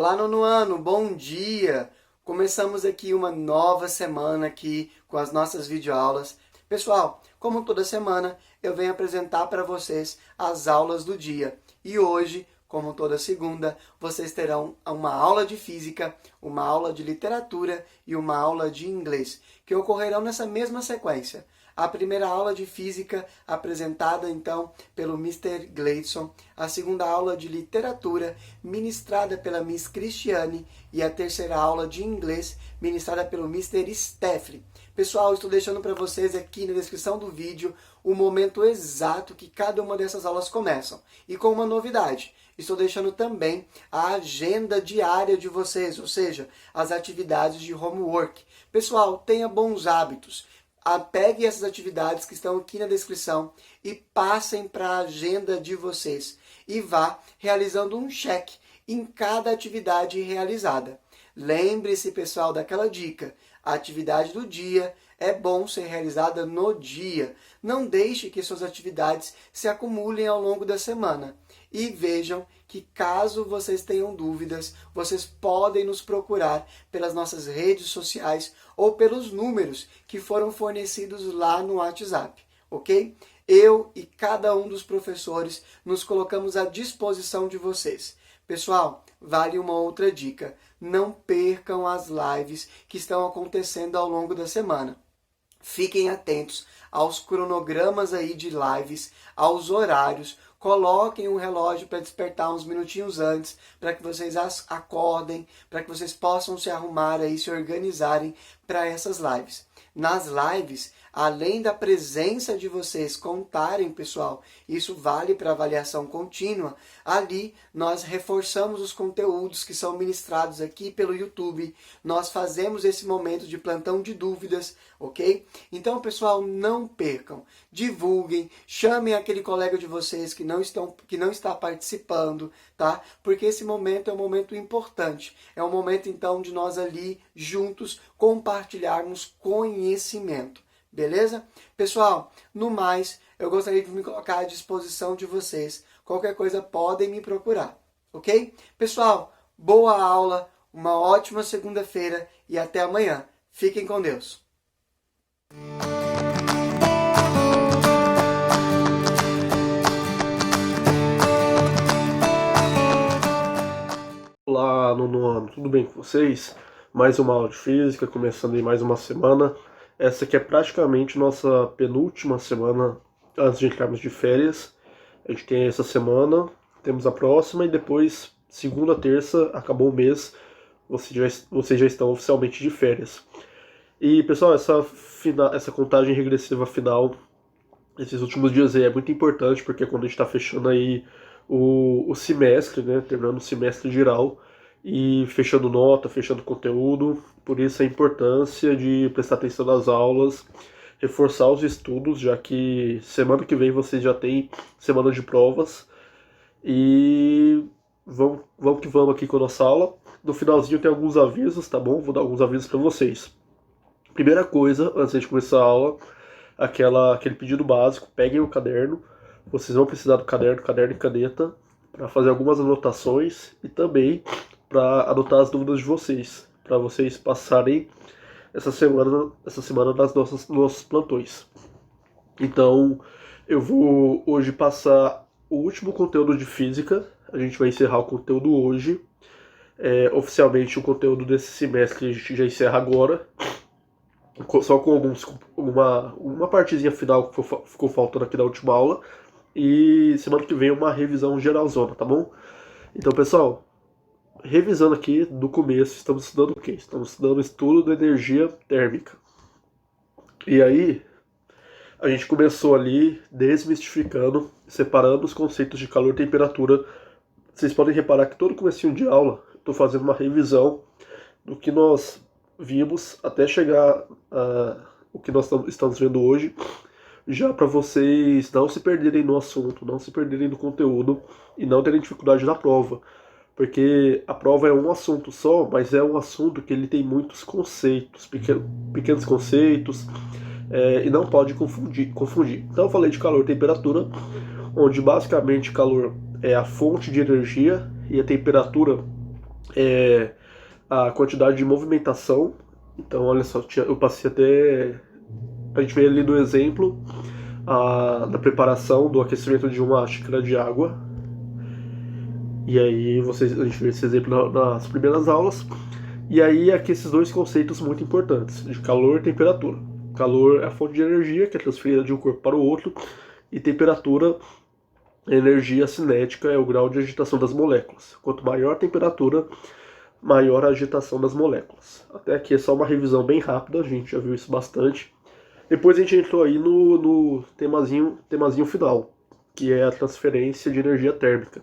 Olá, nono ano, bom dia! Começamos aqui uma nova semana aqui com as nossas videoaulas. Pessoal, como toda semana, eu venho apresentar para vocês as aulas do dia. E hoje, como toda segunda, vocês terão uma aula de física, uma aula de literatura e uma aula de inglês, que ocorrerão nessa mesma sequência. A primeira aula de física, apresentada então pelo Mr. Gleidson, a segunda aula de literatura, ministrada pela Miss Cristiane, e a terceira aula de inglês, ministrada pelo Mr. Steffley. Pessoal, estou deixando para vocês aqui na descrição do vídeo o momento exato que cada uma dessas aulas começam. E com uma novidade, estou deixando também a agenda diária de vocês, ou seja, as atividades de homework. Pessoal, tenha bons hábitos. Pegue essas atividades que estão aqui na descrição e passem para a agenda de vocês. E vá realizando um check em cada atividade realizada. Lembre-se, pessoal, daquela dica. A atividade do dia é bom ser realizada no dia. Não deixe que suas atividades se acumulem ao longo da semana. E vejam que caso vocês tenham dúvidas, vocês podem nos procurar pelas nossas redes sociais ou pelos números que foram fornecidos lá no WhatsApp, ok? Eu e cada um dos professores nos colocamos à disposição de vocês. Pessoal, vale uma outra dica. Não percam as lives que estão acontecendo ao longo da semana. Fiquem atentos aos cronogramas aí de lives, aos horários. Coloquem um relógio para despertar uns minutinhos antes, para que vocês acordem, para que vocês possam se arrumar aí, se organizarem para essas lives. Nas lives, além da presença de vocês contarem, pessoal, isso vale para avaliação contínua, ali nós reforçamos os conteúdos que são ministrados aqui pelo YouTube, nós fazemos esse momento de plantão de dúvidas, ok? Então, pessoal, não percam, divulguem, chamem aquele colega de vocês que não está participando, tá? Porque esse momento é um momento importante, é um momento, então, de nós ali, juntos, compartilharmos conhecimento. Beleza? Pessoal, no mais, eu gostaria de me colocar à disposição de vocês. Qualquer coisa podem me procurar, ok? Pessoal, boa aula, uma ótima segunda-feira e até amanhã. Fiquem com Deus. Olá, nono ano, tudo bem com vocês? Mais uma aula de física, começando aí mais uma semana. Essa aqui é praticamente nossa penúltima semana antes de entrarmos de férias. A gente tem essa semana, temos a próxima e depois, segunda, terça, acabou o mês, vocês já estão oficialmente de férias. E pessoal, essa contagem regressiva final, esses últimos dias aí é muito importante, porque quando a gente está fechando aí o semestre, né, terminando o semestre geral e fechando nota, fechando conteúdo, por isso a importância de prestar atenção nas aulas, reforçar os estudos, já que semana que vem vocês já tem semana de provas e vamos que vamos aqui com a nossa aula. No finalzinho tem alguns avisos, tá bom? Vou dar alguns avisos para vocês. Primeira coisa, antes de começar a aula, aquele pedido básico, peguem o caderno. Vocês vão precisar do caderno e caneta para fazer algumas anotações e também para anotar as dúvidas de vocês, para vocês passarem essa semana nos nossos plantões. Então, eu vou hoje passar o último conteúdo de física. A gente vai encerrar o conteúdo hoje. Oficialmente o conteúdo desse semestre a gente já encerra agora, só com uma partezinha final que ficou faltando aqui da última aula. E semana que vem uma revisão geralzona, tá bom? Então, pessoal, revisando aqui do começo, estamos estudando o quê? Estamos estudando o estudo da energia térmica. E aí, a gente começou ali desmistificando, separando os conceitos de calor e temperatura. Vocês podem reparar que todo comecinho de aula, eu estou fazendo uma revisão do que nós vimos até chegar o que nós estamos vendo hoje, já para vocês não se perderem no assunto, não se perderem no conteúdo e não terem dificuldade na prova. Porque a prova é um assunto só, mas é um assunto que ele tem muitos conceitos, pequenos conceitos, e não pode confundir. Então eu falei de calor e temperatura, onde basicamente calor é a fonte de energia e a temperatura é a quantidade de movimentação. Então, olha só, eu passei até. A gente vê ali no exemplo da preparação do aquecimento de uma xícara de água. E aí a gente vê esse exemplo nas primeiras aulas. E aí aqui esses dois conceitos muito importantes, de calor e temperatura. Calor é a fonte de energia que é transferida de um corpo para o outro, e temperatura, energia cinética, é o grau de agitação das moléculas. Quanto maior a temperatura, maior a agitação das moléculas. Até aqui é só uma revisão bem rápida, a gente já viu isso bastante. Depois a gente entrou aí no temazinho final, que é a transferência de energia térmica.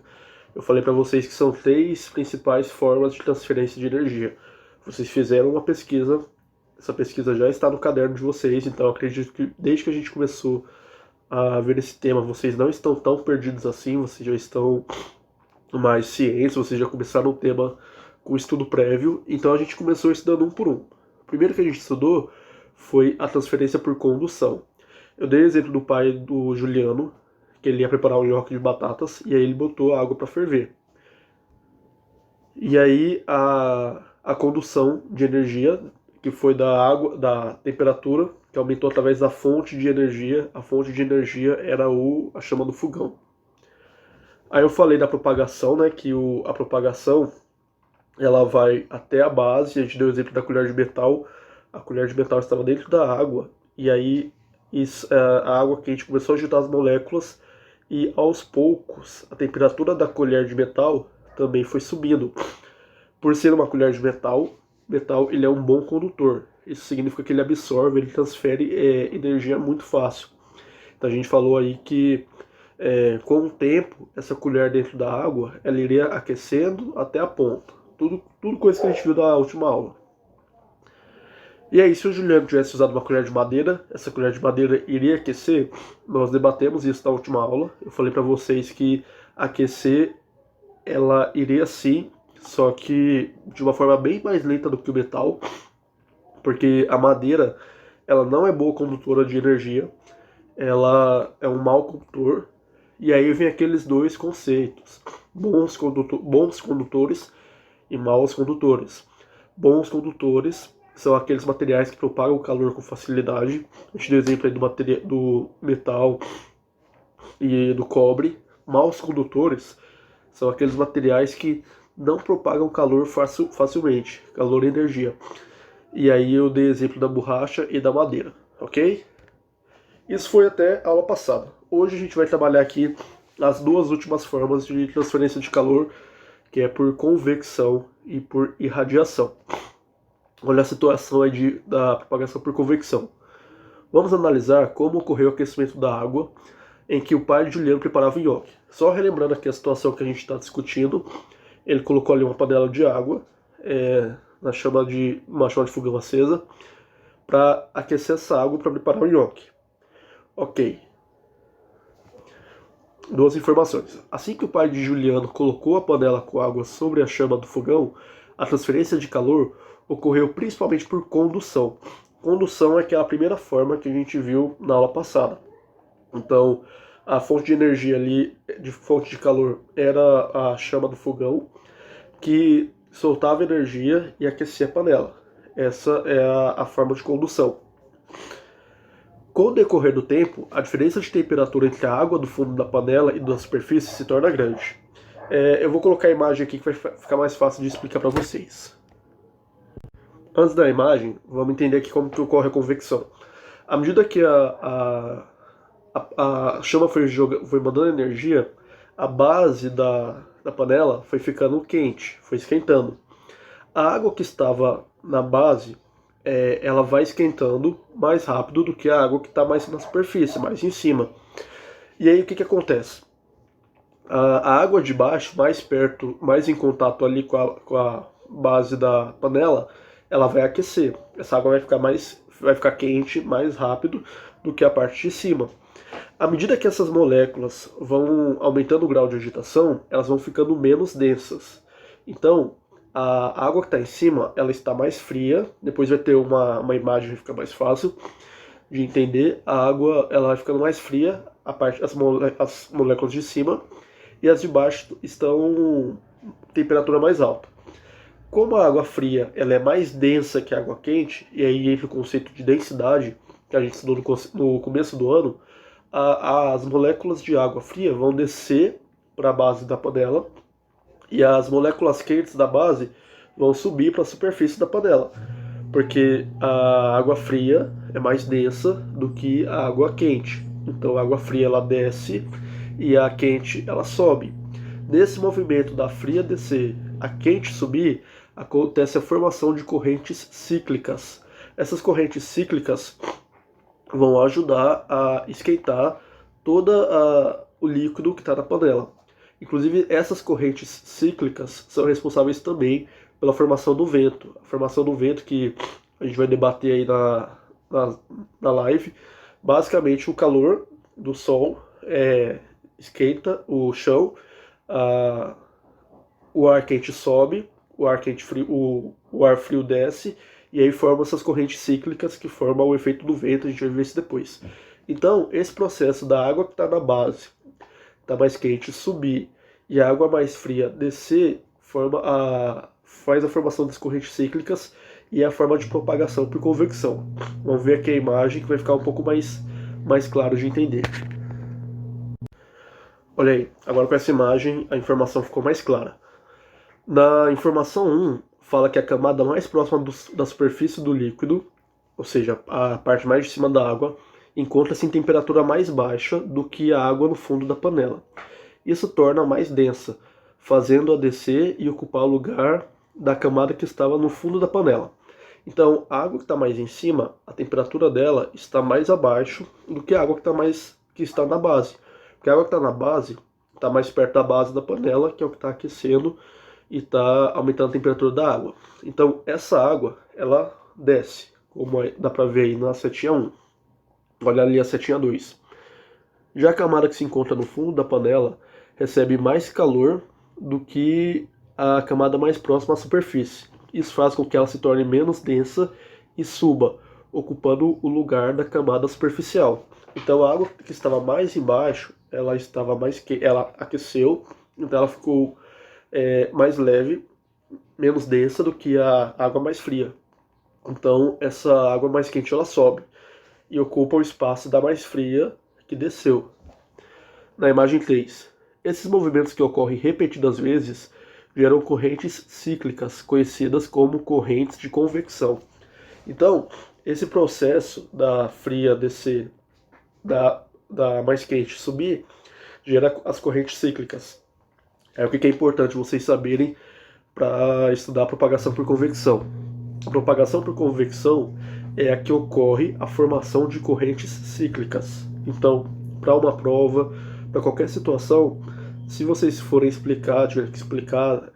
Eu falei para vocês que são 3 principais formas de transferência de energia. Vocês fizeram uma pesquisa, essa pesquisa já está no caderno de vocês, então eu acredito que desde que a gente começou a ver esse tema, vocês não estão tão perdidos assim, vocês já estão mais cientes, vocês já começaram o tema com estudo prévio, então a gente começou estudando um por um. O primeiro que a gente estudou foi a transferência por condução. Eu dei o exemplo do pai do Juliano, que ele ia preparar um nhoque de batatas, e aí ele botou a água para ferver. E aí a condução de energia, que foi da água, da temperatura, que aumentou através da fonte de energia. A fonte de energia era a chama do fogão. Aí eu falei da propagação, né, que a propagação ela vai até a base. A gente deu o exemplo da colher de metal. A colher de metal estava dentro da água, e aí a água quente começou a agitar as moléculas, e aos poucos a temperatura da colher de metal também foi subindo. Por ser uma colher de metal ele é um bom condutor. Isso significa que ele absorve, ele transfere energia muito fácil. Então a gente falou aí que com o tempo, essa colher dentro da água, ela iria aquecendo até a ponta. Tudo coisa que a gente viu da última aula. E aí, se o Juliano tivesse usado uma colher de madeira, essa colher de madeira iria aquecer? Nós debatemos isso na última aula. Eu falei para vocês que aquecer, ela iria sim, só que de uma forma bem mais lenta do que o metal, porque a madeira, ela não é boa condutora de energia, ela é um mau condutor. E aí vem aqueles dois conceitos: bons condutores e maus condutores. Bons condutores são aqueles materiais que propagam o calor com facilidade. A gente deu exemplo aí do metal e do cobre. Maus condutores são aqueles materiais que não propagam calor facilmente, calor e energia. E aí eu dei exemplo da borracha e da madeira, ok? Isso foi até a aula passada. Hoje a gente vai trabalhar aqui as duas últimas formas de transferência de calor, que é por convecção e por irradiação. Olha a situação aí da propagação por convecção. Vamos analisar como ocorreu o aquecimento da água em que o pai de Juliano preparava o nhoque. Só relembrando aqui a situação que a gente está discutindo, ele colocou ali uma panela de água uma chama de fogão acesa para aquecer essa água para preparar o nhoque. Ok. Duas informações. Assim que o pai de Juliano colocou a panela com água sobre a chama do fogão, a transferência de calor ocorreu principalmente por condução. Condução é aquela primeira forma que a gente viu na aula passada. Então, a fonte de energia ali, de fonte de calor, era a chama do fogão, que soltava energia e aquecia a panela. Essa é a forma de condução. Com o decorrer do tempo, a diferença de temperatura entre a água do fundo da panela e da superfície se torna grande. Eu vou colocar a imagem aqui que vai ficar mais fácil de explicar para vocês. Antes da imagem, vamos entender aqui como que ocorre a convecção. À medida que a chama foi mandando energia, a base da panela foi ficando quente, foi esquentando. A água que estava na base, ela vai esquentando mais rápido do que a água que está mais na superfície, mais em cima. E aí o que acontece? A água de baixo, mais perto, mais em contato ali com a base da panela, ela vai aquecer. Essa água vai ficar quente mais rápido do que a parte de cima. À medida que essas moléculas vão aumentando o grau de agitação, elas vão ficando menos densas. Então, a água que está em cima, ela está mais fria. Depois vai ter uma imagem que fica mais fácil de entender. A água ela vai ficando mais fria, as moléculas de cima, e as de baixo estão em temperatura mais alta. como a água fria ela é mais densa que a água quente, e aí entra o conceito de densidade, que a gente estudou no começo do ano, as moléculas de água fria vão descer para a base da panela, e as moléculas quentes da base vão subir para a superfície da panela, porque a água fria é mais densa do que a água quente. Então a água fria ela desce e a quente ela sobe. Nesse movimento da fria descer, a quente subir, acontece a formação de correntes cíclicas. Essas correntes cíclicas vão ajudar a esquentar todo o líquido que está na panela. Inclusive, essas correntes cíclicas são responsáveis também pela formação do vento. A formação do vento que a gente vai debater aí na live. Basicamente, o calor do sol esquenta o chão, o ar quente sobe, o ar frio desce, e aí forma essas correntes cíclicas que formam o efeito do vento. A gente vai ver isso depois. Então, esse processo da água que está na base, está mais quente, subir, e a água mais fria descer, faz a formação das correntes cíclicas e é a forma de propagação por convecção. Vamos ver aqui a imagem que vai ficar um pouco mais claro de entender. Olha aí, agora com essa imagem a informação ficou mais clara. Na informação 1, fala que a camada mais próxima da superfície do líquido, ou seja, a parte mais de cima da água, encontra-se em temperatura mais baixa do que a água no fundo da panela. Isso torna mais densa, fazendo-a descer e ocupar o lugar da camada que estava no fundo da panela. Então, a água que está mais em cima, a temperatura dela está mais abaixo do que a água que está na base. Porque a água que está na base está mais perto da base da panela, que é o que está aquecendo e está aumentando a temperatura da água. Então, essa água, ela desce, como dá para ver aí na setinha 1. Olha ali a setinha 2. Já a camada que se encontra no fundo da panela recebe mais calor do que a camada mais próxima à superfície. Isso faz com que ela se torne menos densa e suba, ocupando o lugar da camada superficial. Então a água que estava mais embaixo, ela aqueceu, então ela ficou mais leve, menos densa do que a água mais fria. Então essa água mais quente ela sobe e ocupa o espaço da mais fria que desceu. Na imagem 3, esses movimentos que ocorrem repetidas vezes geram correntes cíclicas, conhecidas como correntes de convecção. Então, esse processo da fria descer, da mais quente subir, gera as correntes cíclicas. O que é importante vocês saberem para estudar a propagação por convecção. A propagação por convecção é a que ocorre a formação de correntes cíclicas. Então, para uma prova, para qualquer situação, se vocês forem tiverem que explicar,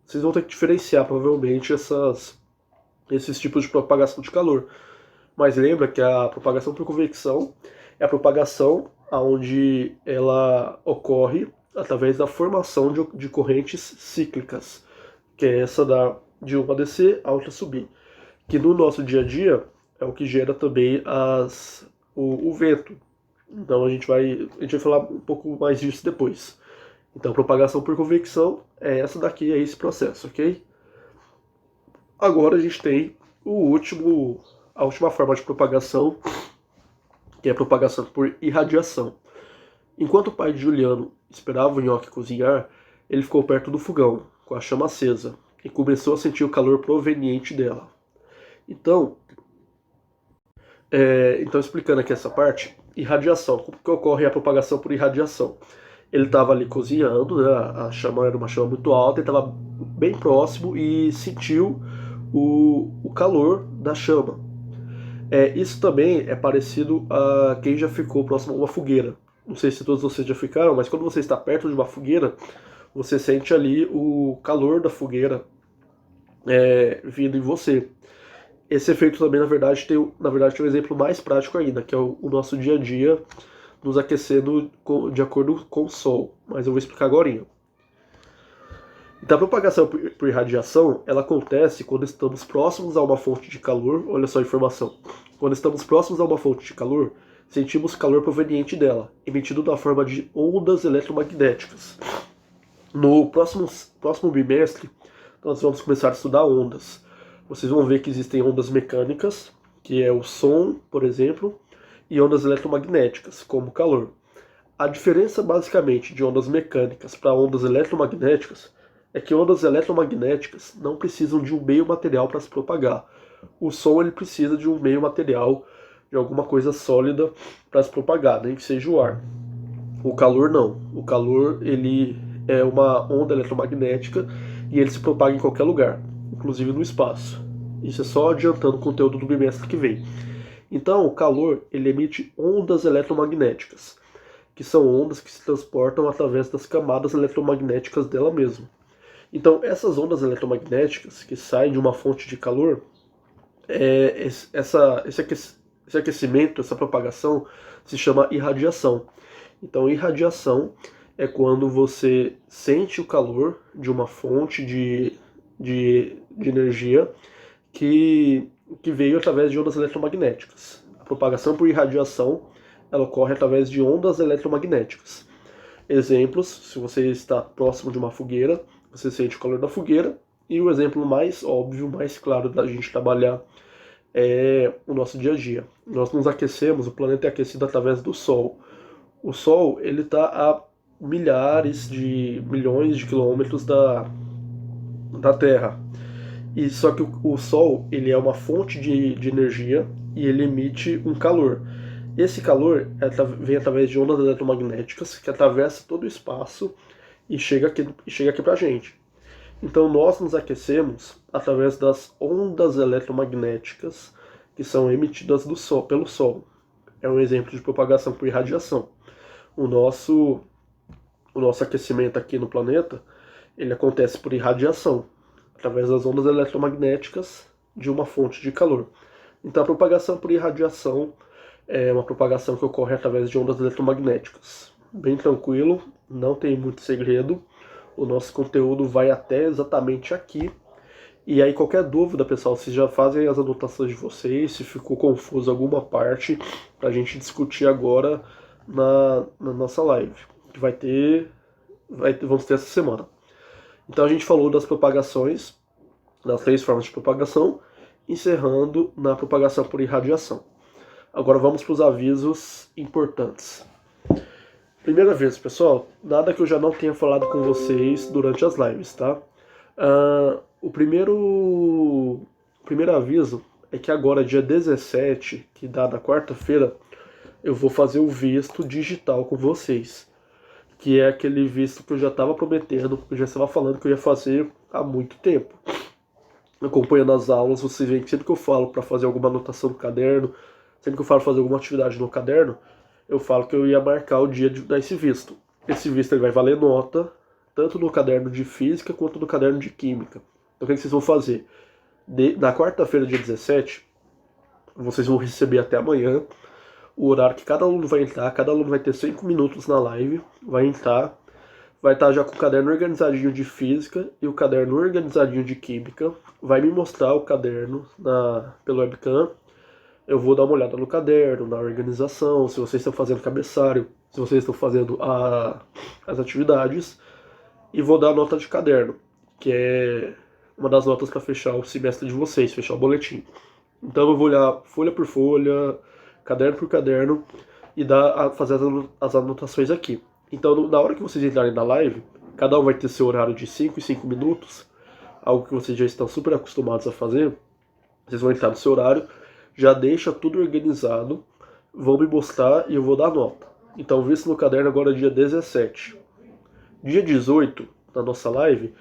vocês vão ter que diferenciar provavelmente esses tipos de propagação de calor. Mas lembra que a propagação por convecção é a propagação onde ela ocorre através da formação de correntes cíclicas, que é essa de uma descer, a outra subir. Que no nosso dia a dia é o que gera também o vento. Então a gente vai falar um pouco mais disso depois. Então propagação por convecção é essa daqui, é esse processo, ok? Agora a gente tem a última forma de propagação, que é a propagação por irradiação. Enquanto o pai de Juliano esperava o nhoque cozinhar, ele ficou perto do fogão, com a chama acesa, e começou a sentir o calor proveniente dela. Então explicando aqui essa parte, irradiação. Como que ocorre a propagação por irradiação? Ele estava ali cozinhando, né? A chama era uma chama muito alta, ele estava bem próximo e sentiu o calor da chama. Isso também é parecido a quem já ficou próximo a uma fogueira. Não sei se todos vocês já ficaram, mas quando você está perto de uma fogueira, você sente ali o calor da fogueira vindo em você. Esse efeito também, na verdade, tem um exemplo mais prático ainda, que é o nosso dia a dia nos aquecendo de acordo com o sol. Mas eu vou explicar agora. Então, a propagação por irradiação, ela acontece quando estamos próximos a uma fonte de calor. Olha só a informação. Quando estamos próximos a uma fonte de calor, sentimos calor proveniente dela, emitido na forma de ondas eletromagnéticas. No próximo bimestre, Então nós vamos começar a estudar ondas. Vocês vão ver que existem ondas mecânicas, que é o som, por exemplo, e ondas eletromagnéticas, como o calor. A diferença basicamente de ondas mecânicas para ondas eletromagnéticas é que ondas eletromagnéticas não precisam de um meio material para se propagar. O som ele precisa de um meio material, de alguma coisa sólida para se propagar, nem que seja o ar. O calor não. O calor ele é uma onda eletromagnética e ele se propaga em qualquer lugar, inclusive no espaço. Isso é só adiantando o conteúdo do bimestre que vem. Então, o calor ele emite ondas eletromagnéticas, que são ondas que se transportam através das camadas eletromagnéticas dela mesma. Então, essas ondas eletromagnéticas que saem de uma fonte de calor, esse aquecimento, essa propagação, se chama irradiação. Então, irradiação é quando você sente o calor de uma fonte de energia que veio através de ondas eletromagnéticas. A propagação por irradiação ela ocorre através de ondas eletromagnéticas. Exemplos, se você está próximo de uma fogueira, você sente o calor da fogueira, e o exemplo mais óbvio, mais claro da gente trabalhar é o nosso dia a dia. Nós nos aquecemos, o planeta é aquecido através do Sol. O Sol ele está a milhões de quilômetros da Terra. E só que o Sol ele é uma fonte de energia e ele emite um calor. Esse calor vem através de ondas eletromagnéticas que atravessa todo o espaço e chega aqui para a gente. Então nós nos aquecemos através das ondas eletromagnéticas que são emitidas pelo Sol. É um exemplo de propagação por irradiação. O nosso aquecimento aqui no planeta ele acontece por irradiação, através das ondas eletromagnéticas de uma fonte de calor. Então a propagação por irradiação é uma propagação que ocorre através de ondas eletromagnéticas. Bem tranquilo, não tem muito segredo. O nosso conteúdo vai até exatamente aqui. E aí qualquer dúvida, pessoal, vocês já fazem as anotações de vocês, se ficou confuso alguma parte, para a gente discutir agora na nossa live, que vamos ter essa semana. Então a gente falou das propagações, das 3 formas de propagação, encerrando na propagação por irradiação. Agora vamos para os avisos importantes. Primeiro aviso, pessoal, nada que eu já não tenha falado com vocês durante as lives, tá? O primeiro aviso é que agora, dia 17, que dá na quarta-feira, eu vou fazer o visto digital com vocês. Que é aquele visto que eu já estava prometendo, que eu já estava falando que eu ia fazer há muito tempo. Acompanhando as aulas, vocês veem que sempre que eu falo para fazer alguma anotação no caderno, sempre que eu falo fazer alguma atividade no caderno, eu falo que eu ia marcar o dia de dar esse visto. Esse visto ele vai valer nota, tanto no caderno de física quanto no caderno de química. Então o que vocês vão fazer? Na quarta-feira, dia 17, vocês vão receber até amanhã o horário que cada aluno vai entrar. Cada aluno vai ter 5 minutos na live, vai entrar, vai estar já com o caderno organizadinho de física e o caderno organizadinho de química, vai me mostrar o caderno pelo webcam. Eu vou dar uma olhada no caderno, na organização, se vocês estão fazendo cabeçário, se vocês estão fazendo as atividades, e vou dar a nota de caderno, que é uma das notas para fechar o semestre de vocês, fechar o boletim. Então eu vou olhar folha por folha, caderno por caderno, e fazer as anotações aqui. Então na hora que vocês entrarem na live, cada um vai ter seu horário de 5 em 5 minutos, algo que vocês já estão super acostumados a fazer. Vocês vão entrar no seu horário, já deixa tudo organizado, vão me mostrar e eu vou dar nota. Então, visto no caderno agora é dia 17. Dia 18, na nossa live,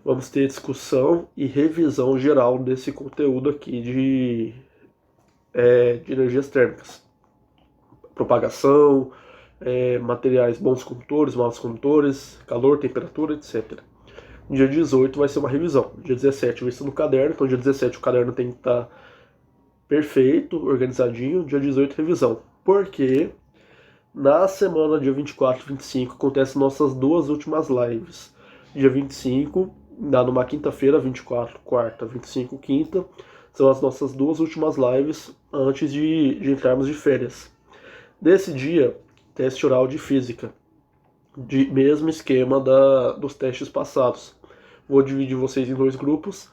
vamos ter discussão e revisão geral desse conteúdo aqui de energias térmicas. Propagação, materiais bons condutores, maus condutores, calor, temperatura, etc. Dia 18 vai ser uma revisão. Dia 17 visto no caderno, então dia 17 o caderno tem que estar perfeito, organizadinho. Dia 18 revisão. Porque na semana dia 24 e 25 acontecem nossas 2 últimas lives. Dia 25, numa quinta-feira, 24 quarta, 25 quinta, são as nossas 2 últimas lives antes de entrarmos de férias. Desse dia, teste oral de física, de mesmo esquema dos testes passados. Vou dividir vocês em 2 grupos.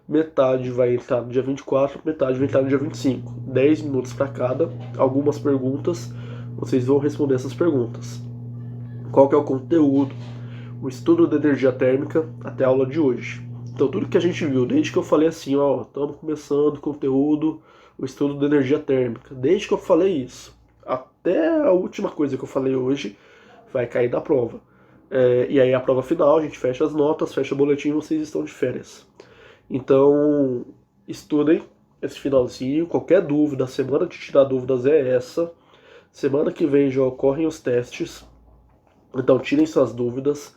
Metade vai entrar no dia 24, metade vai entrar no dia 25. 10 minutos para cada, algumas perguntas. Vocês vão responder essas perguntas. Qual que é o conteúdo? O estudo da energia térmica até a aula de hoje. Então, tudo que a gente viu, desde que eu falei assim, ó, estamos começando o conteúdo, o estudo da energia térmica. Desde que eu falei isso, até a última coisa que eu falei hoje, vai cair da prova. E aí a prova final, a gente fecha as notas, fecha o boletim e vocês estão de férias. Então, estudem esse finalzinho. Qualquer dúvida, a semana de tirar dúvidas é essa. Semana que vem já ocorrem os testes. Então, tirem suas dúvidas.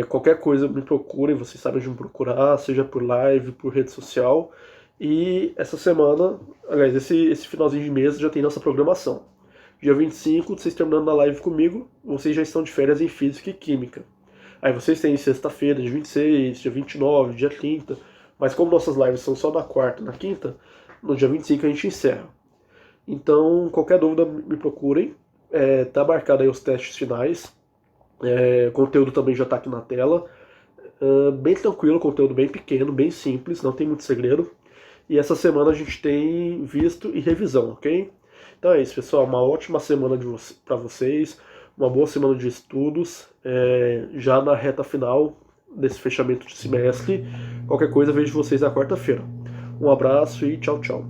Qualquer coisa me procurem, vocês sabem de me procurar, seja por live, por rede social. E essa semana, aliás, esse finalzinho de mês já tem nossa programação. Dia 25, vocês terminando a live comigo, vocês já estão de férias em Física e Química. Aí vocês têm sexta-feira, dia 26, dia 29, dia 30. Mas como nossas lives são só na quarta e na quinta, no dia 25 a gente encerra. Então, qualquer dúvida me procurem. Tá marcado aí os testes finais. O conteúdo também já está aqui na tela. Bem tranquilo, conteúdo bem pequeno, bem simples, não tem muito segredo. E essa semana a gente tem visto e revisão, ok? Então é isso, pessoal. Uma ótima semana para vocês. Uma boa semana de estudos. Já na reta final desse fechamento de semestre. Qualquer coisa, vejo vocês na quarta-feira. Um abraço e tchau, tchau.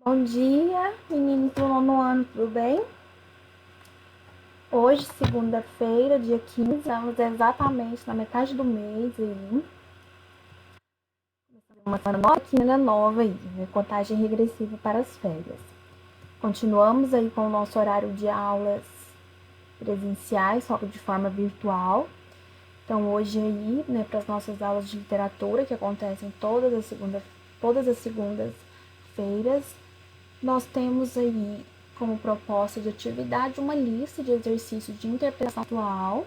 Bom dia, meninos do nono ano, tudo bem? Hoje, segunda-feira, dia 15, estamos exatamente na metade do mês aí. Uma semana nova, quinta nova aí, né? Contagem regressiva para as férias. Continuamos aí com o nosso horário de aulas presenciais, só que de forma virtual. Então, hoje aí, né, para as nossas aulas de literatura, que acontecem todas as segundas-feiras, nós temos aí como proposta de atividade uma lista de exercícios de interpretação atual,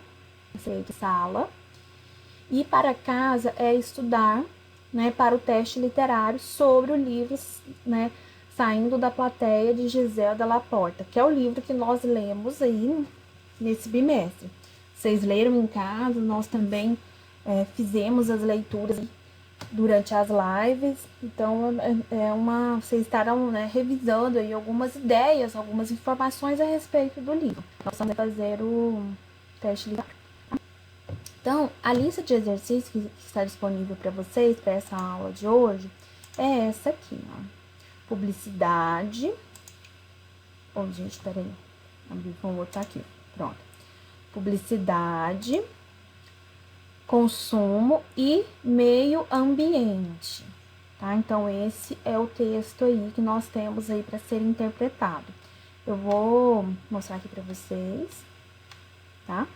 feito sala, e para casa é estudar, né, para o teste literário sobre o livro, né, Saindo da Plateia, de Gisela Della Porta, que é o livro que nós lemos aí nesse bimestre. Vocês leram em casa, nós também fizemos as leituras durante as lives, então vocês estarão, né, revisando aí algumas ideias, algumas informações a respeito do livro. Nós vamos fazer o teste literário. Então, a lista de exercícios que está disponível para vocês, para essa aula de hoje, é essa aqui, ó. Publicidade. Gente, peraí. Vamos botar aqui, pronto. Publicidade, consumo e meio ambiente, tá? Então, esse é o texto aí que nós temos aí para ser interpretado. Eu vou mostrar aqui para vocês, tá?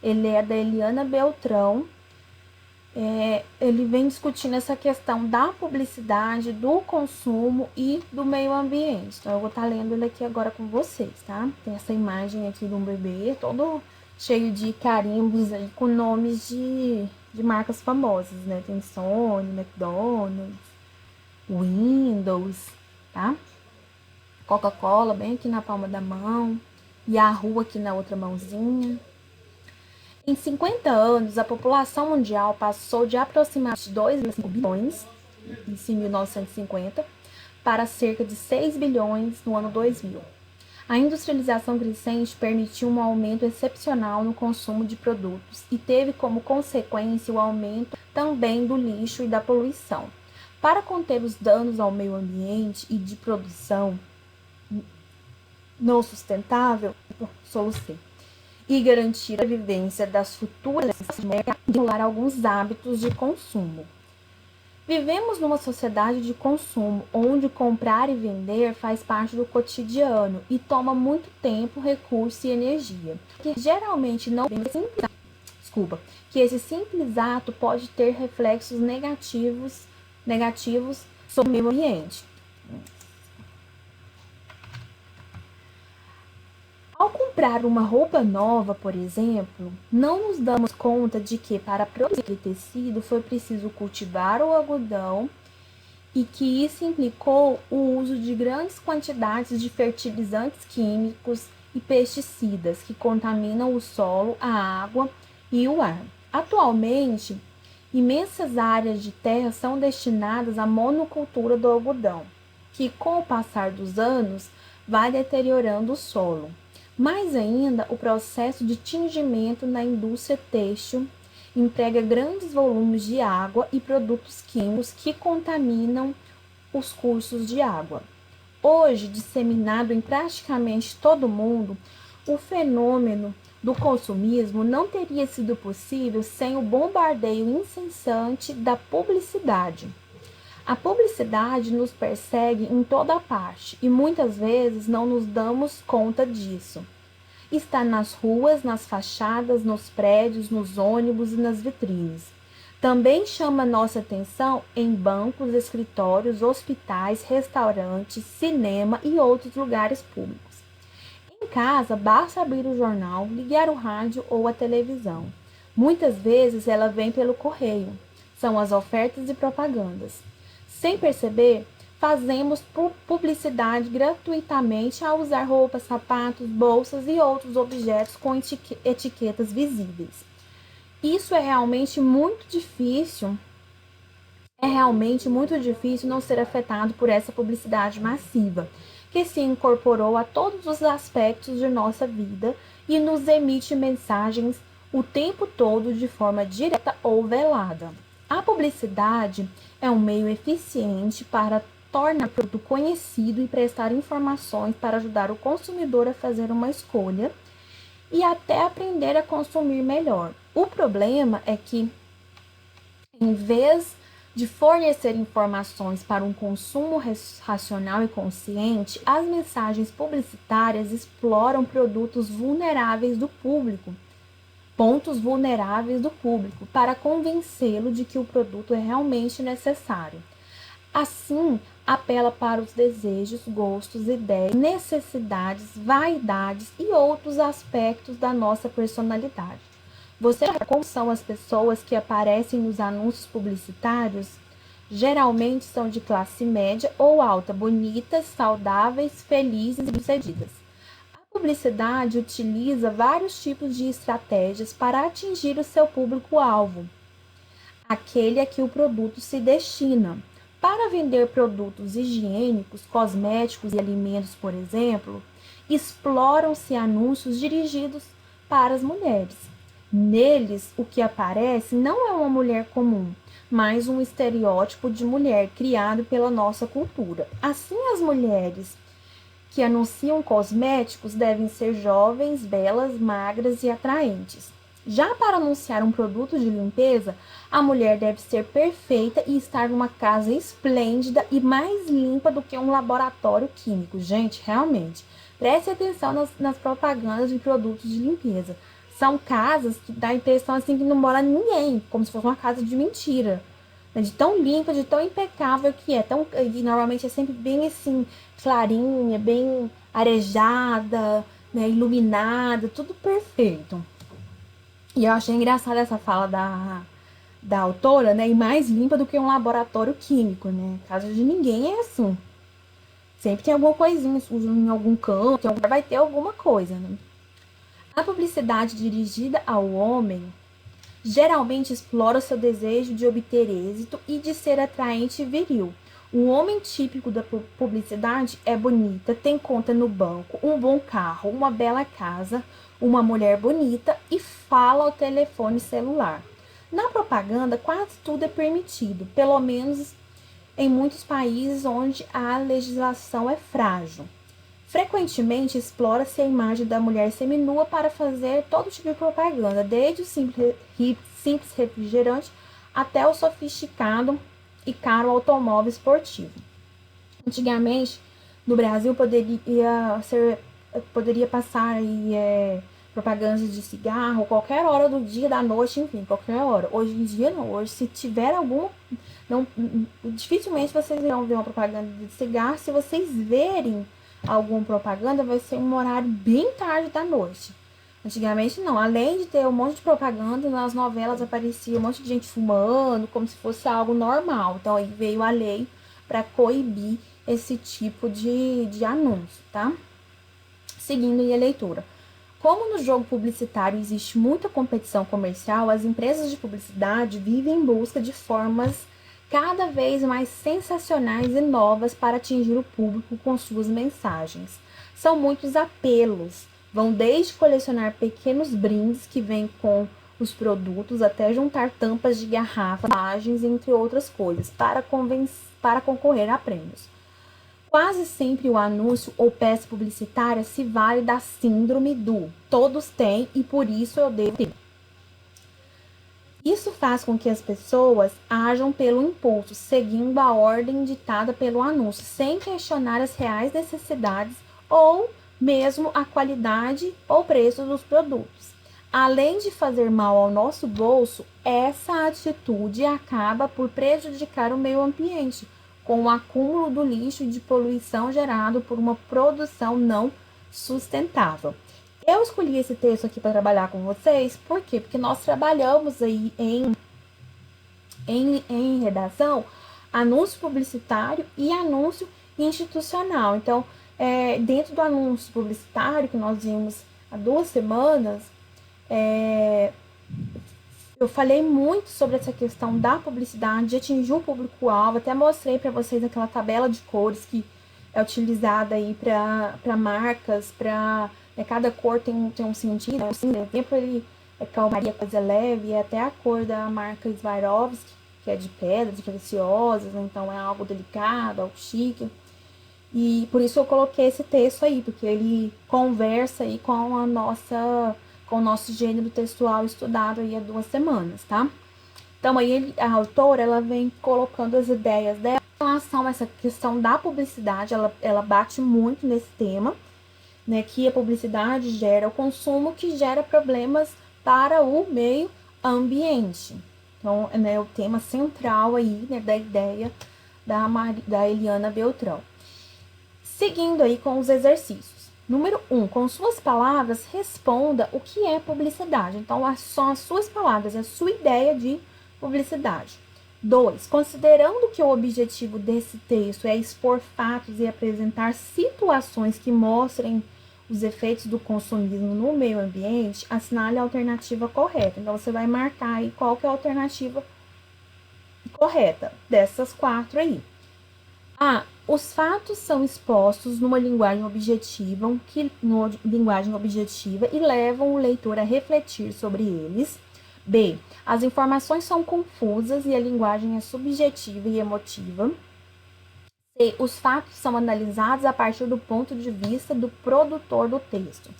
Ele é da Eliana Beltrão. Ele vem discutindo essa questão da publicidade, do consumo e do meio ambiente. Então, eu vou estar lendo ele aqui agora com vocês, tá? Tem essa imagem aqui de um bebê todo cheio de carimbos aí com nomes de marcas famosas, né? Tem Sony, McDonald's, Windows, tá? Coca-Cola bem aqui na palma da mão, Yahoo aqui na outra mãozinha. Em 50 anos, a população mundial passou de aproximadamente 2,5 bilhões, em 1950, para cerca de 6 bilhões no ano 2000. A industrialização crescente permitiu um aumento excepcional no consumo de produtos e teve como consequência o aumento também do lixo e da poluição. Para conter os danos ao meio ambiente e de produção não sustentável, solução, e garantir a vivência das futuras gerações, estimular alguns hábitos de consumo. Vivemos numa sociedade de consumo, onde comprar e vender faz parte do cotidiano e toma muito tempo, recurso e energia, que geralmente não que esse simples ato pode ter reflexos negativos sobre o meio ambiente. Ao comprar uma roupa nova, por exemplo, não nos damos conta de que para produzir aquele tecido foi preciso cultivar o algodão e que isso implicou o uso de grandes quantidades de fertilizantes químicos e pesticidas que contaminam o solo, a água e o ar. Atualmente, imensas áreas de terra são destinadas à monocultura do algodão, que com o passar dos anos vai deteriorando o solo. Mais ainda, o processo de tingimento na indústria têxtil emprega grandes volumes de água e produtos químicos que contaminam os cursos de água. Hoje, disseminado em praticamente todo o mundo, o fenômeno do consumismo não teria sido possível sem o bombardeio incessante da publicidade. A publicidade nos persegue em toda parte e muitas vezes não nos damos conta disso. Está nas ruas, nas fachadas, nos prédios, nos ônibus e nas vitrines. Também chama nossa atenção em bancos, escritórios, hospitais, restaurantes, cinema e outros lugares públicos. Em casa, basta abrir o jornal, ligar o rádio ou a televisão. Muitas vezes ela vem pelo correio. São as ofertas e propagandas. Sem perceber, fazemos publicidade gratuitamente ao usar roupas, sapatos, bolsas e outros objetos com etiquetas visíveis. Isso é realmente muito difícil não ser afetado por essa publicidade massiva, que se incorporou a todos os aspectos de nossa vida e nos emite mensagens o tempo todo de forma direta ou velada. A publicidade é um meio eficiente para tornar o produto conhecido e prestar informações para ajudar o consumidor a fazer uma escolha e até aprender a consumir melhor. O problema é que, em vez de fornecer informações para um consumo racional e consciente, as mensagens publicitárias exploram pontos vulneráveis do público, para convencê-lo de que o produto é realmente necessário. Assim, apela para os desejos, gostos, ideias, necessidades, vaidades e outros aspectos da nossa personalidade. Você sabe como são as pessoas que aparecem nos anúncios publicitários? Geralmente são de classe média ou alta, bonitas, saudáveis, felizes e bem-sucedidas. A publicidade utiliza vários tipos de estratégias para atingir o seu público-alvo, aquele a que o produto se destina. Para vender produtos higiênicos, cosméticos e alimentos, por exemplo, exploram-se anúncios dirigidos para as mulheres. Neles, o que aparece não é uma mulher comum, mas um estereótipo de mulher criado pela nossa cultura. Assim, as mulheres que anunciam cosméticos devem ser jovens, belas, magras e atraentes. Já para anunciar um produto de limpeza, a mulher deve ser perfeita e estar numa casa esplêndida e mais limpa do que um laboratório químico. Gente, realmente, preste atenção nas propagandas de produtos de limpeza. São casas que dá a impressão assim que não mora ninguém, como se fosse uma casa de mentira. De tão limpa, de tão impecável que é. E normalmente é sempre bem assim, clarinha, bem arejada, né, iluminada, tudo perfeito. E eu achei engraçada essa fala da autora, né? E mais limpa do que um laboratório químico, né? A casa de ninguém é assim. Sempre tem alguma coisinha suja em algum canto, em algum lugar vai ter alguma coisa, né? A publicidade dirigida ao homem geralmente explora seu desejo de obter êxito e de ser atraente e viril. O homem típico da publicidade é bonita, tem conta no banco, um bom carro, uma bela casa, uma mulher bonita e fala ao telefone celular. Na propaganda, quase tudo é permitido, pelo menos em muitos países onde a legislação é frágil. Frequentemente explora-se a imagem da mulher seminua para fazer todo tipo de propaganda, desde o simples refrigerante até o sofisticado e caro automóvel esportivo. Antigamente, no Brasil, poderia passar aí, propagandas de cigarro, qualquer hora do dia, da noite, enfim, qualquer hora. Hoje em dia não, hoje se tiver alguma, dificilmente vocês irão ver uma propaganda de cigarro. Se vocês verem, alguma propaganda, vai ser um horário bem tarde da noite. Antigamente não, além de ter um monte de propaganda, nas novelas aparecia um monte de gente fumando, como se fosse algo normal. Então aí veio a lei para coibir esse tipo de anúncio, tá? Seguindo aí a leitura. Como no jogo publicitário existe muita competição comercial, as empresas de publicidade vivem em busca de formas cada vez mais sensacionais e novas para atingir o público com suas mensagens. São muitos apelos, vão desde colecionar pequenos brindes que vêm com os produtos até juntar tampas de garrafa, imagens, entre outras coisas, para concorrer a prêmios. Quase sempre o anúncio ou peça publicitária se vale da síndrome do todos têm e por isso eu devo ter. Isso faz com que as pessoas ajam pelo impulso, seguindo a ordem ditada pelo anúncio, sem questionar as reais necessidades ou mesmo a qualidade ou preço dos produtos. Além de fazer mal ao nosso bolso, essa atitude acaba por prejudicar o meio ambiente, com o acúmulo do lixo e de poluição gerado por uma produção não sustentável. Eu escolhi esse texto aqui para trabalhar com vocês, por quê? Porque nós trabalhamos aí em redação anúncio publicitário e anúncio institucional. Então, dentro do anúncio publicitário que nós vimos há 2 semanas, eu falei muito sobre essa questão da publicidade, de atingir o público-alvo, até mostrei para vocês aquela tabela de cores que é utilizada aí para marcas, cada cor tem um sentido, né? Por exemplo, ele é calmaria, coisa leve, é até a cor da marca Swarovski, que é de pedras preciosas, então é algo delicado, algo chique. E por isso eu coloquei esse texto aí, porque ele conversa aí com o nosso gênero textual estudado aí há 2 semanas, tá? Então aí a autora, ela vem colocando as ideias dela em relação a essa questão da publicidade, ela bate muito nesse tema, né, que a publicidade gera o consumo que gera problemas para o meio ambiente. Então, né, o tema central aí, né, da ideia da Eliana Beltrão. Seguindo aí com os exercícios. Número 1, com suas palavras, responda o que é publicidade. Então, são as suas palavras, a sua ideia de publicidade. 2, considerando que o objetivo desse texto é expor fatos e apresentar situações que mostrem os efeitos do consumismo no meio ambiente, assinale a alternativa correta. Então, você vai marcar aí qual que é a alternativa correta dessas 4 aí. Os fatos são expostos numa linguagem objetiva, e levam o leitor a refletir sobre eles. B, as informações são confusas e a linguagem é subjetiva e emotiva. C, os fatos são analisados a partir do ponto de vista do produtor do texto.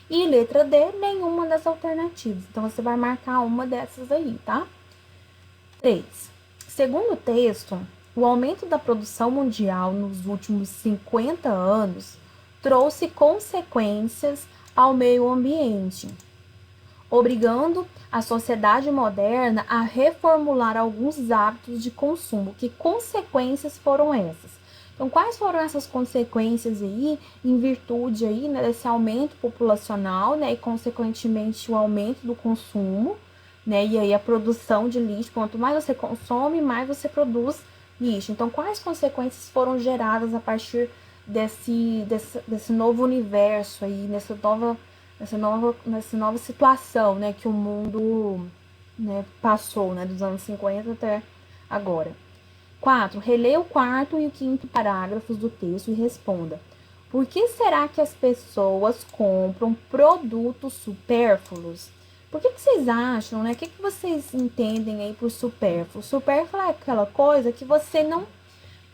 E letra D, nenhuma das alternativas. Então, você vai marcar uma dessas aí, tá? 3, segundo o texto, o aumento da produção mundial nos últimos 50 anos trouxe consequências ao meio ambiente, obrigando a sociedade moderna a reformular alguns hábitos de consumo. Que consequências foram essas? Então, quais foram essas consequências aí, em virtude aí, né, desse aumento populacional, né, e consequentemente o aumento do consumo, né, e aí a produção de lixo? Quanto mais você consome, mais você produz lixo. Então, quais consequências foram geradas a partir desse novo universo aí, nessa nova situação, né, que o mundo, né, passou, né, dos anos 50 até agora? 4, releia o 4º e o 5º parágrafos do texto e responda: por que será que as pessoas compram produtos supérfluos? Por que vocês acham, né? O que vocês entendem aí por supérfluo? Supérfluo é aquela coisa que você não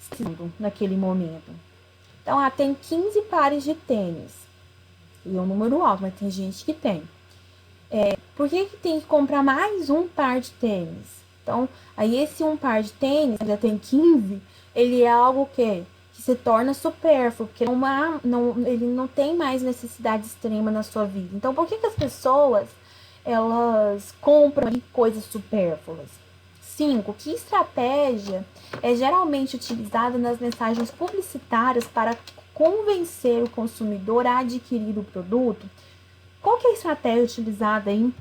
precisa naquele momento. Então, tem 15 pares de tênis. E é um número alto, mas tem gente que tem. Por que tem que comprar mais um par de tênis? Então, aí esse um par de tênis, já tem 15, ele é algo que se torna supérfluo, porque ele não tem mais necessidade extrema na sua vida. Então, por que as pessoas elas compram coisas supérfluas? 5, que estratégia é geralmente utilizada nas mensagens publicitárias para convencer o consumidor a adquirir o produto, qual que é a estratégia utilizada aí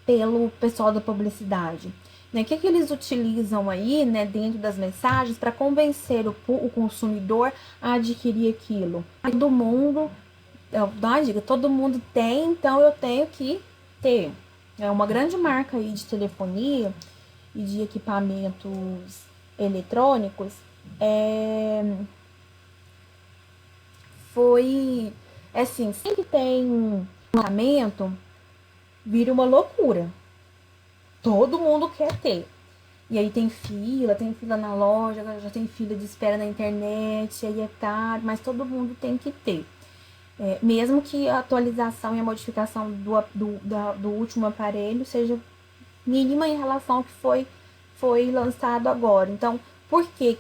pelo pessoal da publicidade? Né? O que eles utilizam aí, né, dentro das mensagens para convencer o consumidor a adquirir aquilo? Todo mundo, eu dou uma dica, todo mundo tem, então eu tenho que ter. É uma grande marca aí de telefonia e de equipamentos eletrônicos. Foi assim, sempre tem um lançamento, vira uma loucura. Todo mundo quer ter. E aí tem fila na loja, já tem fila de espera na internet, aí é caro, mas todo mundo tem que ter. Mesmo que a atualização e a modificação do último aparelho seja mínima em relação ao que foi lançado agora. Então, por que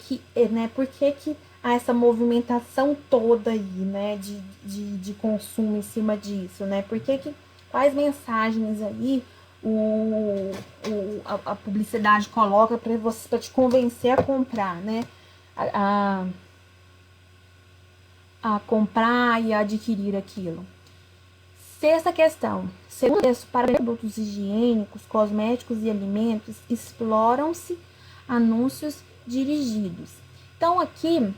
há essa movimentação toda aí, né, de consumo em cima disso, né? Quais mensagens aí a publicidade coloca para te convencer a comprar, né? A comprar e a adquirir aquilo. Sexta questão. Segundo texto, para produtos higiênicos, cosméticos e alimentos, exploram-se anúncios dirigidos. Então, aqui,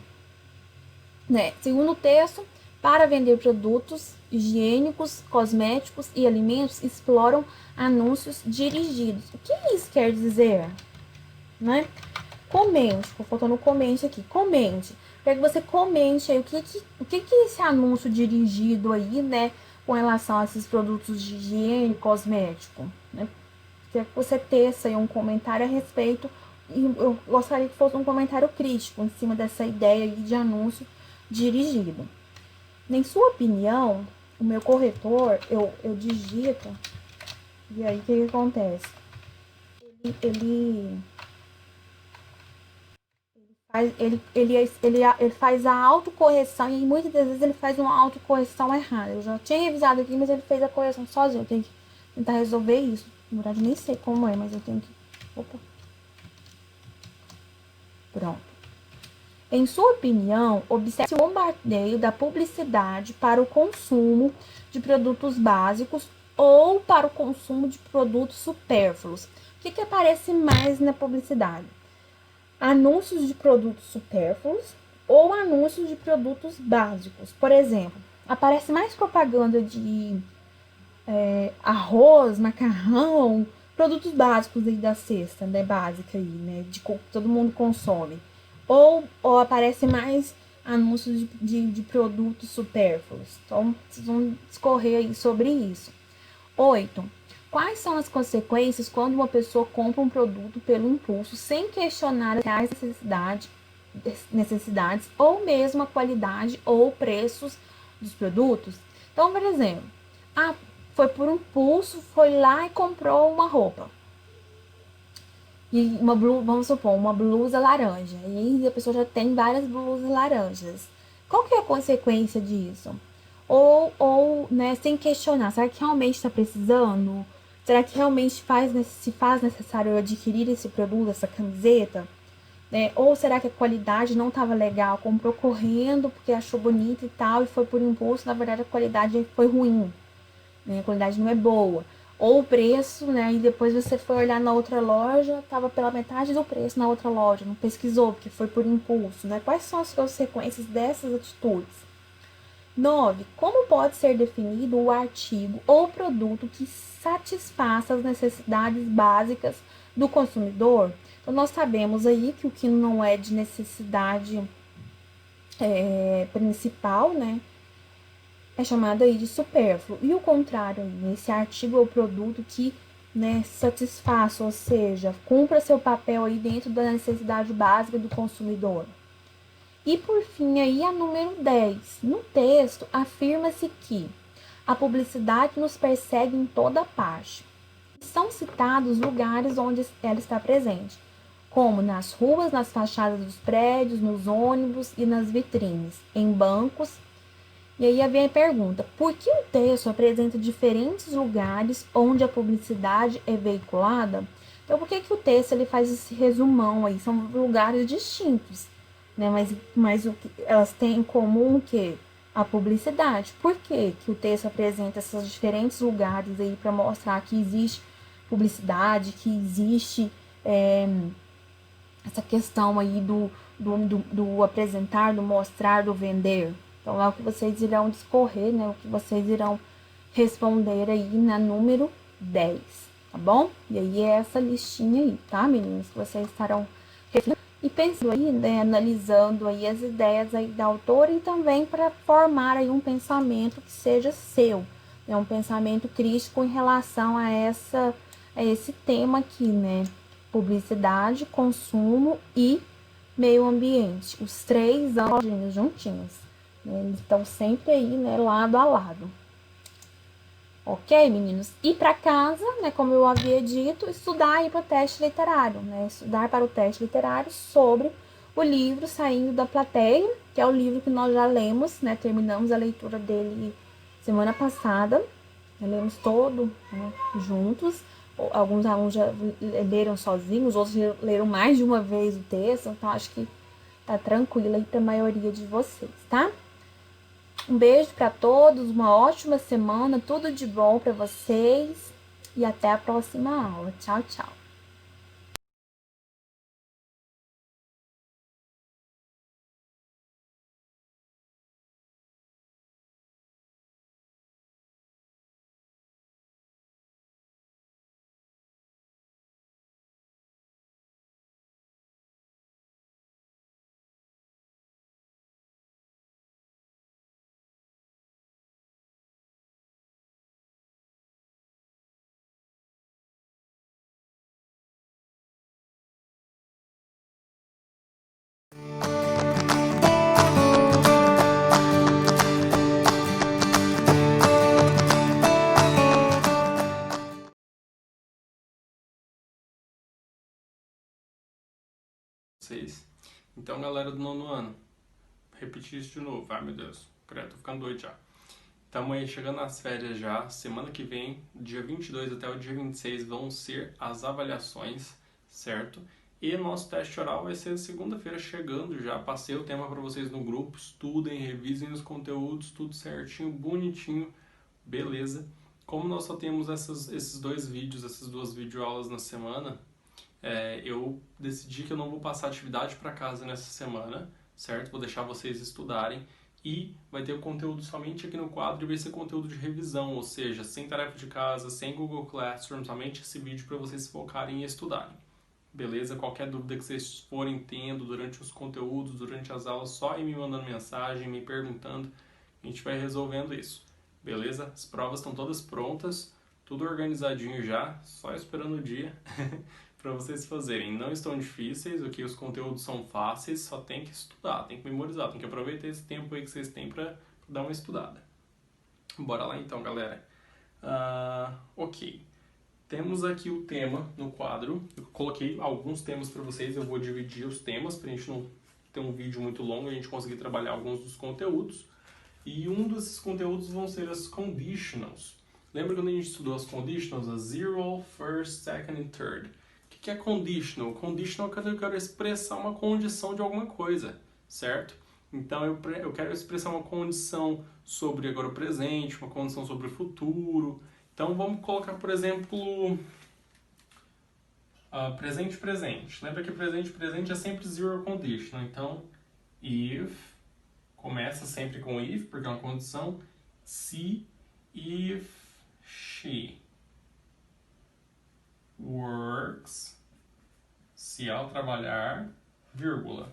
né, segundo o texto, para vender produtos higiênicos, cosméticos e alimentos, exploram anúncios dirigidos. O que isso quer dizer? Né? Comente, ficou faltando comente aqui. Comente. Quero que você comente aí o que esse anúncio dirigido aí, né, com relação a esses produtos de higiene e cosmético, né? Quero que você teça aí um comentário a respeito, e eu gostaria que fosse um comentário crítico em cima dessa ideia aí de anúncio dirigido. Em sua opinião, o meu corretor, eu digito, e aí o que acontece? Ele faz a autocorreção e muitas das vezes ele faz uma autocorreção errada. Eu já tinha revisado aqui, mas ele fez a correção sozinho. Eu tenho que tentar resolver isso. Na verdade, nem sei como é, mas eu tenho que... Opa. Pronto. Em sua opinião, observe o bombardeio da publicidade para o consumo de produtos básicos ou para o consumo de produtos supérfluos. O que aparece mais na publicidade? Anúncios de produtos supérfluos ou anúncios de produtos básicos. Por exemplo, aparece mais propaganda de arroz, macarrão, produtos básicos aí da cesta, né, básica aí, né, de que todo mundo consome. Ou aparece mais anúncios de produtos supérfluos. Então, vocês vão discorrer aí sobre isso. 8. Quais são as consequências quando uma pessoa compra um produto pelo impulso sem questionar as reais necessidades ou mesmo a qualidade ou preços dos produtos? Então, por exemplo, foi por impulso, foi lá e comprou uma roupa. E vamos supor, uma blusa laranja. E aí a pessoa já tem várias blusas laranjas. Qual que é a consequência disso? Ou né, sem questionar, será que realmente está precisando? Será que realmente se faz necessário eu adquirir esse produto, essa camiseta? Né? Ou será que a qualidade não estava legal, comprou correndo porque achou bonita e tal, e foi por impulso, na verdade a qualidade foi ruim, né? A qualidade não é boa. Ou o preço, né? E depois você foi olhar na outra loja, estava pela metade do preço na outra loja, não pesquisou, porque foi por impulso, né? Quais são as consequências dessas atitudes? 9. Como pode ser definido o artigo ou produto que satisfaça as necessidades básicas do consumidor? Então, nós sabemos aí que o que não é de necessidade principal, né, é chamado aí de supérfluo. E o contrário, esse artigo ou produto que, né, satisfaça, ou seja, cumpra seu papel aí dentro da necessidade básica do consumidor. E por fim, aí a número 10. No texto, afirma-se que a publicidade nos persegue em toda parte. São citados lugares onde ela está presente, como nas ruas, nas fachadas dos prédios, nos ônibus e nas vitrines, em bancos. E aí vem a pergunta, por que o texto apresenta diferentes lugares onde a publicidade é veiculada? Então, por que o texto ele faz esse resumão aí? São lugares distintos. né? Mas o que elas têm em comum o quê? A publicidade. Por quê que o texto apresenta esses diferentes lugares aí para mostrar que existe publicidade, que existe essa questão aí do apresentar, do mostrar, do vender? Então é o que vocês irão discorrer, né? O que vocês irão responder aí na número 10, tá bom? E aí é essa listinha aí, tá, meninos? Que vocês estarão e pensando aí, né, analisando aí as ideias aí da autora e também para formar aí um pensamento que seja seu, né, um pensamento crítico em relação a esse tema aqui, né? Publicidade, consumo e meio ambiente. Os três andam juntinhos, né? Eles estão sempre aí, né, lado a lado. Ok, meninos? Ir para casa, né, como eu havia dito, estudar aí para o teste literário, né? Estudar para o teste literário sobre o livro Saindo da Plateia, que é o livro que nós já lemos, né? Terminamos a leitura dele semana passada, lemos todo, né, juntos. Alguns alunos já leram sozinhos, outros leram mais de uma vez o texto, então acho que tá tranquilo aí para a maioria de vocês, tá? Um beijo para todos, uma ótima semana, tudo de bom para vocês e até a próxima aula. Tchau, tchau. Então, galera do nono ano, repetir isso de novo. Ai, meu Deus, credo, tô ficando doido já. Estamos aí chegando nas férias já. Semana que vem, dia 22 até o dia 26, vão ser as avaliações, certo? E nosso teste oral vai ser segunda-feira chegando já. Passei o tema para vocês no grupo. Estudem, revisem os conteúdos, tudo certinho, bonitinho, beleza? Como nós só temos esses dois vídeos, essas duas videoaulas na semana, eu decidi que eu não vou passar atividade para casa nessa semana, certo? Vou deixar vocês estudarem e vai ter o conteúdo somente aqui no quadro e vai ser conteúdo de revisão, ou seja, sem tarefa de casa, sem Google Classroom, somente esse vídeo para vocês focarem e estudarem. Beleza? Qualquer dúvida que vocês forem tendo durante os conteúdos, durante as aulas, só ir me mandando mensagem, me perguntando, a gente vai resolvendo isso. Beleza? As provas estão todas prontas, tudo organizadinho já, só esperando o dia para vocês fazerem. Não estão difíceis, ok? Os conteúdos são fáceis, só tem que estudar, tem que memorizar, tem que aproveitar esse tempo aí que vocês têm para dar uma estudada. Bora lá então, galera. Ok. Temos aqui o tema no quadro. Eu coloquei alguns temas para vocês, eu vou dividir os temas para a gente não ter um vídeo muito longo e a gente conseguir trabalhar alguns dos conteúdos. E um desses conteúdos vão ser as conditionals. Lembra quando a gente estudou as conditionals? A zero, first, second e third. O que é conditional? Conditional é quando eu quero expressar uma condição de alguma coisa, certo? Então eu quero expressar uma condição sobre agora o presente, uma condição sobre o futuro. Então vamos colocar, por exemplo, presente. Lembra que presente é sempre zero conditional. Então, if, começa sempre com if, porque é uma condição. Se, if, she works, se ela trabalhar, vírgula,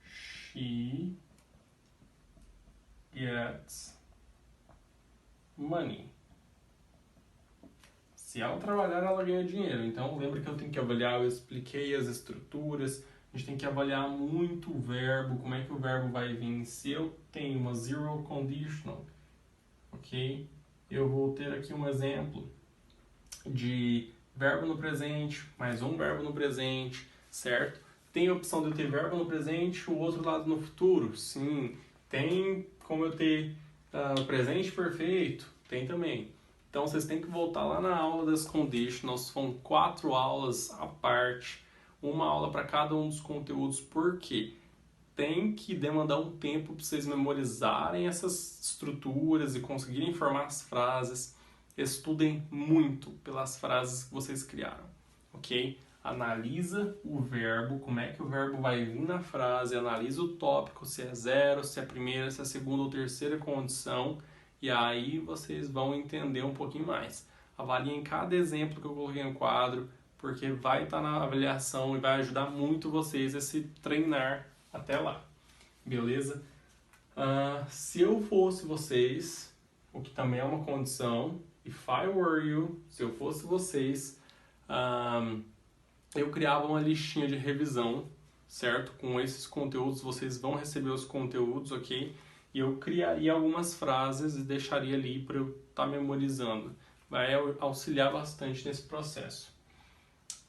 she gets money. Se ela trabalhar, ela ganha dinheiro. Então, lembra que eu tenho que avaliar, eu expliquei as estruturas, a gente tem que avaliar muito o verbo, como é que o verbo vai vir. Se eu tenho uma zero conditional, ok? Eu vou ter aqui um exemplo de verbo no presente, mais um verbo no presente, certo? Tem a opção de eu ter verbo no presente, o outro lado no futuro? Sim. Tem como eu ter presente perfeito? Tem também. Então vocês têm que voltar lá na aula das conditionals, são 4 aulas à parte, uma aula para cada um dos conteúdos, porque tem que demandar um tempo para vocês memorizarem essas estruturas e conseguirem formar as frases. Estudem muito pelas frases que vocês criaram, ok? Analisa o verbo, como é que o verbo vai vir na frase, analisa o tópico, se é zero, se é a primeira, se é a segunda ou terceira condição, e aí vocês vão entender um pouquinho mais. Avaliem cada exemplo que eu coloquei no quadro, porque vai estar na avaliação e vai ajudar muito vocês a se treinar até lá, beleza? Se eu fosse vocês, o que também é uma condição, if I were you, se eu fosse vocês, eu criava uma listinha de revisão, certo? Com esses conteúdos, vocês vão receber os conteúdos, ok? E eu criaria algumas frases e deixaria ali para eu estar memorizando. Vai auxiliar bastante nesse processo.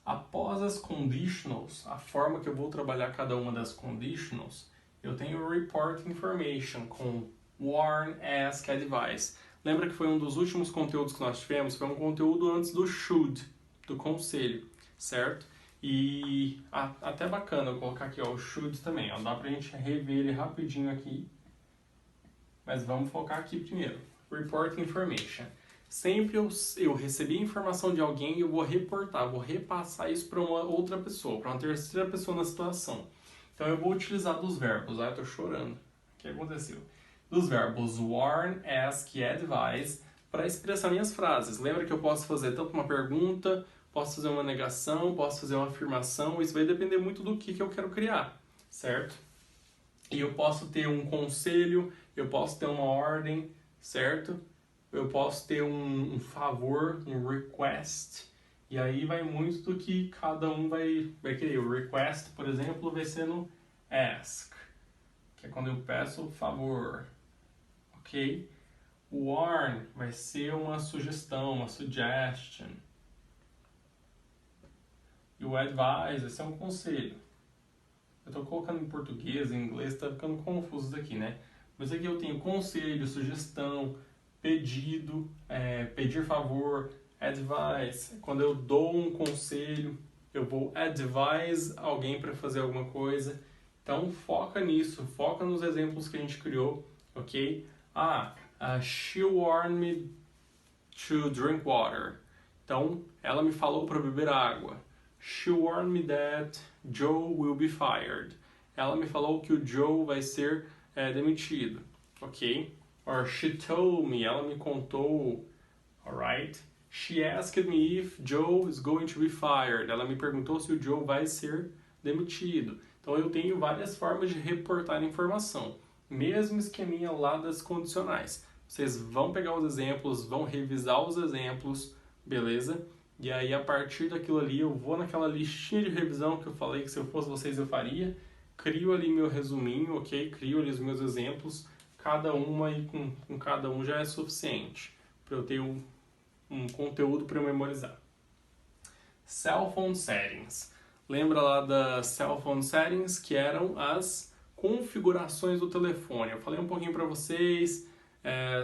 Após as conditionals, a forma que eu vou trabalhar cada uma das conditionals, eu tenho o report information com warn, ask, advise. Lembra que foi um dos últimos conteúdos que nós tivemos? Foi um conteúdo antes do should, do conselho, certo? E até bacana eu colocar aqui ó, o should também, ó, dá pra gente rever ele rapidinho aqui, mas vamos focar aqui primeiro. Report information. Sempre eu recebi informação de alguém e eu vou reportar, vou repassar isso para uma outra pessoa, para uma terceira pessoa na situação. Então eu vou utilizar dos verbos, eu tô chorando, o que aconteceu? Dos verbos warn, ask e advise para expressar minhas frases. Lembra que eu posso fazer tanto uma pergunta, posso fazer uma negação, posso fazer uma afirmação, isso vai depender muito do que eu quero criar, certo? E eu posso ter um conselho, eu posso ter uma ordem, certo? Eu posso ter um favor, um request, e aí vai muito do que cada um vai querer. O request, por exemplo, vai ser no ask, que é quando eu peço favor, ok? O warn vai ser uma sugestão, uma suggestion. E o advise vai ser um conselho. Eu estou colocando em português, em inglês, está ficando confuso aqui, né? Mas aqui eu tenho conselho, sugestão, pedido, pedir favor, advice. Quando eu dou um conselho, eu vou advise alguém para fazer alguma coisa. Então foca nisso, foca nos exemplos que a gente criou, ok? She warned me to drink water. Então ela me falou para beber água. She warned me that Joe will be fired. Ela me falou que o Joe vai ser demitido, ok? Or she told me, ela me contou, alright? She asked me if Joe is going to be fired. Ela me perguntou se o Joe vai ser demitido. Então eu tenho várias formas de reportar informação. Mesmo esqueminha lá das condicionais. Vocês vão pegar os exemplos, vão revisar os exemplos, beleza? E aí a partir daquilo ali eu vou naquela listinha de revisão que eu falei que se eu fosse vocês eu faria. Crio ali meu resuminho, ok? Crio ali os meus exemplos. Cada uma e com cada um já é suficiente para eu ter um conteúdo para eu memorizar. Cell phone settings. Lembra lá das cell phone settings, que eram as configurações do telefone. Eu falei um pouquinho para vocês,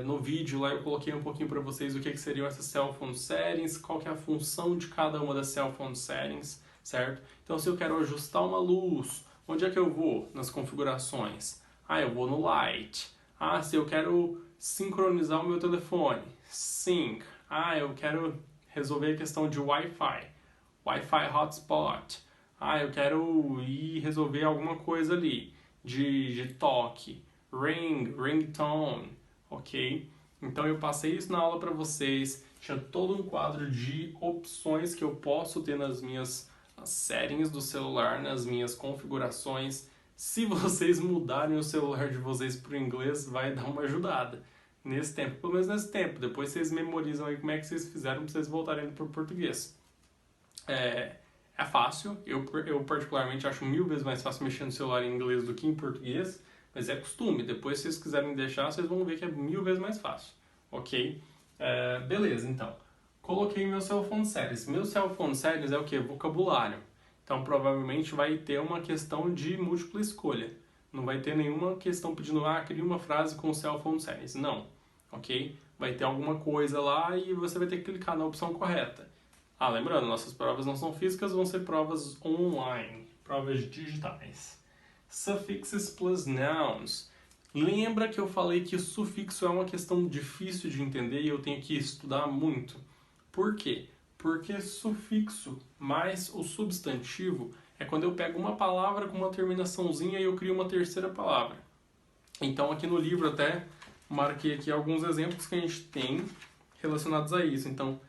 no vídeo lá eu coloquei um pouquinho para vocês o que seriam essas cell phone settings, qual que é a função de cada uma das cell phone settings, certo? Então se eu quero ajustar uma luz, onde é que eu vou nas configurações? Eu vou no light. Se eu quero sincronizar o meu telefone, sync. Eu quero resolver a questão de Wi-Fi, Wi-Fi hotspot. Eu quero ir resolver alguma coisa ali de toque, ringtone, ok? Então eu passei isso na aula para vocês, tinha todo um quadro de opções que eu posso ter nas minhas settings do celular, nas minhas configurações. Se vocês mudarem o celular de vocês para o inglês, vai dar uma ajudada nesse tempo, pelo menos nesse tempo. Depois vocês memorizam aí como é que vocês fizeram para vocês voltarem para o português. É fácil, eu particularmente acho 1000 vezes mais fácil mexer no celular em inglês do que em português, mas é costume. Depois se vocês quiserem deixar, vocês vão ver que é 1000 vezes mais fácil, ok? Beleza, então. Coloquei meu cell phone settings. Meu cell phone settings é o que? Vocabulário. Então, provavelmente vai ter uma questão de múltipla escolha. Não vai ter nenhuma questão pedindo, cria uma frase com cell phone settings. Não, ok? Vai ter alguma coisa lá e você vai ter que clicar na opção correta. Ah, lembrando, nossas provas não são físicas, vão ser provas online, provas digitais. Suffixes plus nouns. Lembra que eu falei que o sufixo é uma questão difícil de entender e eu tenho que estudar muito? Por quê? Porque sufixo mais o substantivo é quando eu pego uma palavra com uma terminaçãozinha e eu crio uma terceira palavra. Então aqui no livro até marquei aqui alguns exemplos que a gente tem relacionados a isso. Então,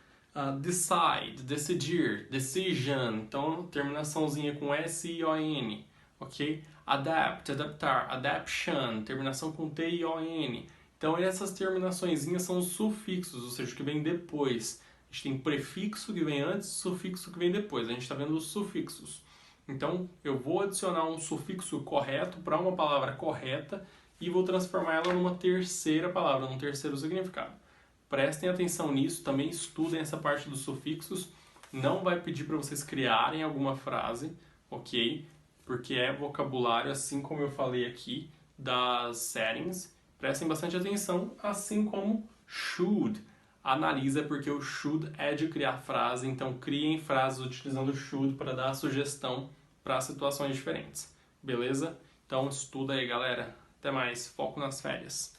decide, decidir, decision, então terminaçãozinha com S-I-O-N, ok? Adapt, adaptar, adaption, terminação com T-I-O-N. Então essas terminaçõezinhas são os sufixos, ou seja, o que vem depois. A gente tem prefixo que vem antes, sufixo que vem depois. A gente está vendo os sufixos. Então eu vou adicionar um sufixo correto para uma palavra correta e vou transformar ela numa terceira palavra, num terceiro significado. Prestem atenção nisso, também estudem essa parte dos sufixos. Não vai pedir para vocês criarem alguma frase, ok? Porque é vocabulário, assim como eu falei aqui, das settings. Prestem bastante atenção, assim como should. Analisa, porque o should é de criar frase, então criem frases utilizando should para dar sugestão para situações diferentes. Beleza? Então estuda aí, galera. Até mais. Foco nas férias.